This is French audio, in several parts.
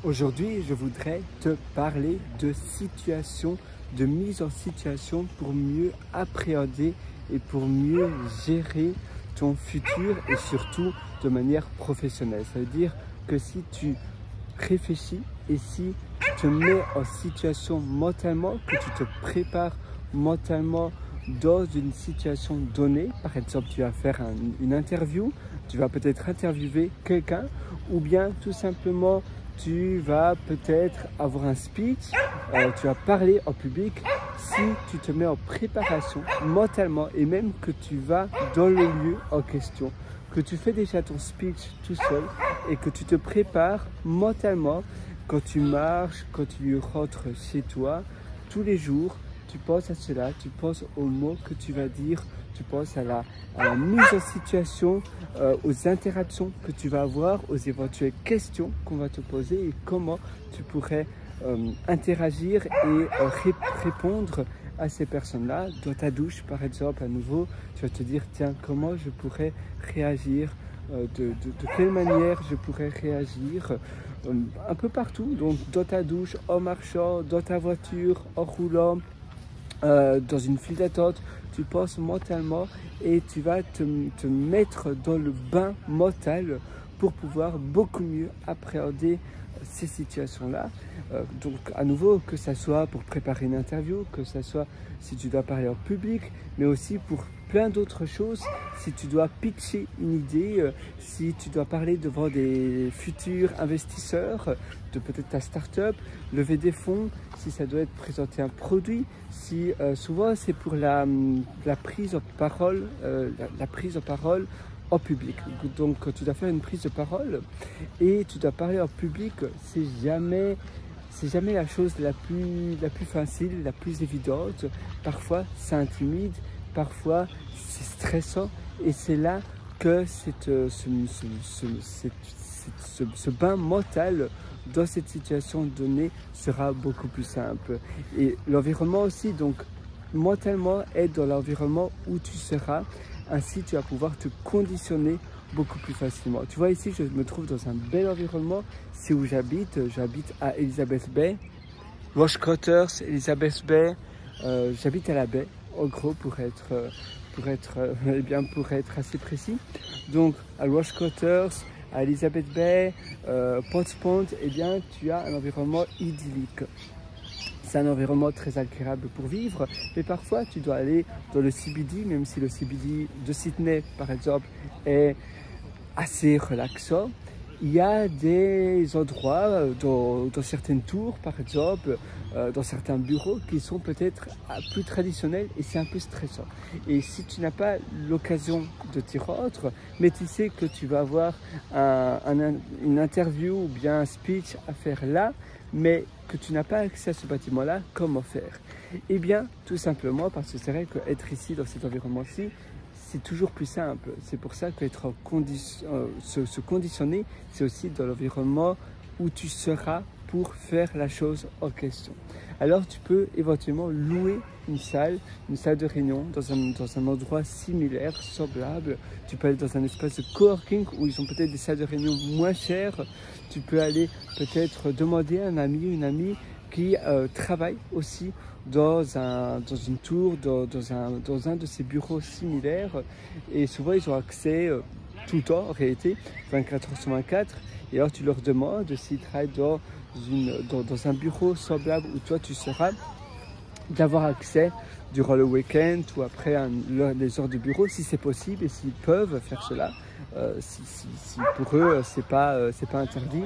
Aujourd'hui, je voudrais te parler de situation, de mise en situation pour mieux appréhender et pour mieux gérer ton futur et surtout de manière professionnelle. Ça veut dire que si tu réfléchis et si tu te mets en situation mentalement, que tu te prépares mentalement dans une situation donnée, par exemple tu vas faire une interview, tu vas peut-être interviewer quelqu'un ou bien tout simplement tu vas peut-être avoir un speech, tu vas parler en public. Si tu te mets en préparation mentalement et même que tu vas dans le lieu en question, que tu fais déjà ton speech tout seul et que tu te prépares mentalement quand tu marches, quand tu rentres chez toi, tous les jours, tu penses à cela, tu penses aux mots que tu vas dire, tu penses à la mise en situation, aux interactions que tu vas avoir, aux éventuelles questions qu'on va te poser et comment tu pourrais interagir et répondre à ces personnes-là. Dans ta douche, par exemple, à nouveau, tu vas te dire, tiens, comment je pourrais réagir, de quelle manière je pourrais réagir, un peu partout, donc dans ta douche, en marchant, dans ta voiture, en roulant, dans une file d'attente, tu penses mentalement et tu vas te mettre dans le bain mental pour pouvoir beaucoup mieux appréhender ces situations-là. Donc à nouveau, que ça soit pour préparer une interview, que ça soit si tu dois parler en public, mais aussi pour plein d'autres choses, si tu dois pitcher une idée, si tu dois parler devant des futurs investisseurs de peut-être ta start-up, lever des fonds, si ça doit être présenter un produit, si souvent c'est pour la prise en parole, la prise en parole en public. Donc tu dois faire une prise de parole et tu dois parler en public, c'est jamais la chose la plus facile, la plus évidente. Parfois ça intimide, parfois c'est stressant et c'est là que ce bain mental dans cette situation donnée sera beaucoup plus simple. Et l'environnement aussi, donc mentalement être dans l'environnement où tu seras, ainsi tu vas pouvoir te conditionner beaucoup plus facilement. Tu vois ici, je me trouve dans un bel environnement, c'est où j'habite à Elizabeth Bay, Rush Quarters, Elizabeth Bay, j'habite à la baie, en gros pour être assez précis. Donc à Rush Quarters, à Elizabeth Bay, Potts Point, eh bien tu as un environnement idyllique. C'est un environnement très agréable pour vivre, mais parfois tu dois aller dans le CBD, même si le CBD de Sydney par exemple est assez relaxant. Il y a des endroits dans certaines tours par exemple, dans certains bureaux qui sont peut-être plus traditionnels et c'est un peu stressant. Et si tu n'as pas l'occasion de t'y rendre, mais tu sais que tu vas avoir une interview ou bien un speech à faire là, mais que tu n'as pas accès à ce bâtiment-là, comment faire? Eh bien, tout simplement parce que c'est vrai qu'être ici dans cet environnement-ci, c'est toujours plus simple. C'est pour ça qu'être se conditionner, c'est aussi dans l'environnement où tu seras pour faire la chose en question. Alors tu peux éventuellement louer une salle de réunion dans un endroit similaire, semblable. Tu peux aller dans un espace de coworking où ils ont peut-être des salles de réunion moins chères. Tu peux aller peut-être demander à un ami ou une amie qui travaille aussi dans une tour, dans un de ces bureaux similaires. Et souvent ils ont accès tout le temps en réalité, 24 heures sur 24. Et alors tu leur demandes s'ils travaillent dans un bureau semblable où toi tu seras, d'avoir accès durant le week-end ou après les heures de bureau si c'est possible et s'ils peuvent faire cela, si pour eux c'est pas interdit.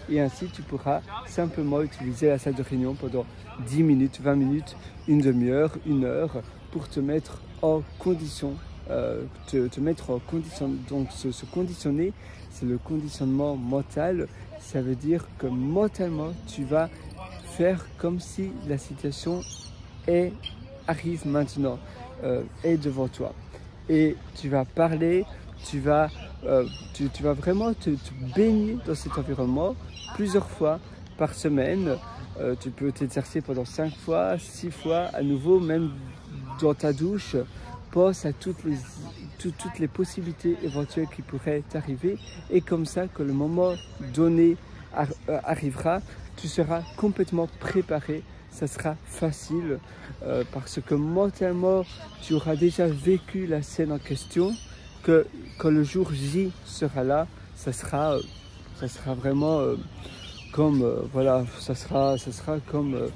Et ainsi tu pourras simplement utiliser la salle de réunion pendant 10 minutes, 20 minutes, une demi-heure, une heure pour te mettre en condition. Te mettre en condition. Donc se conditionner, c'est le conditionnement mental. Ça veut dire que mentalement tu vas faire comme si la situation arrive maintenant, est devant toi et tu vas parler, tu vas vraiment te baigner dans cet environnement plusieurs fois par semaine. Tu peux t'exercer pendant 5 fois, 6 fois, à nouveau même dans ta douche. Pense à toutes les possibilités éventuelles qui pourraient t'arriver et comme ça que le moment donné arrivera, tu seras complètement préparé. Ça sera facile parce que mentalement, tu auras déjà vécu la scène en question, que quand le jour J sera là, ça sera vraiment comme, voilà, ça sera comme,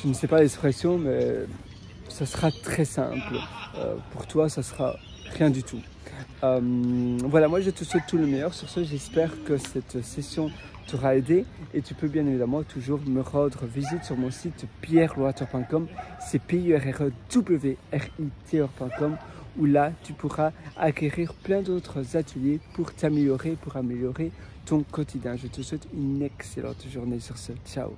je ne sais pas l'expression, mais ça sera très simple. Pour toi, ça sera rien du tout. Voilà, moi je te souhaite tout le meilleur. Sur ce, j'espère que cette session t'aura aidé et tu peux bien évidemment toujours me rendre visite sur mon site pierreloiter.com, c'est pierrewritter.com, où là tu pourras acquérir plein d'autres ateliers pour t'améliorer, pour améliorer ton quotidien. Je te souhaite une excellente journée sur ce. Ciao.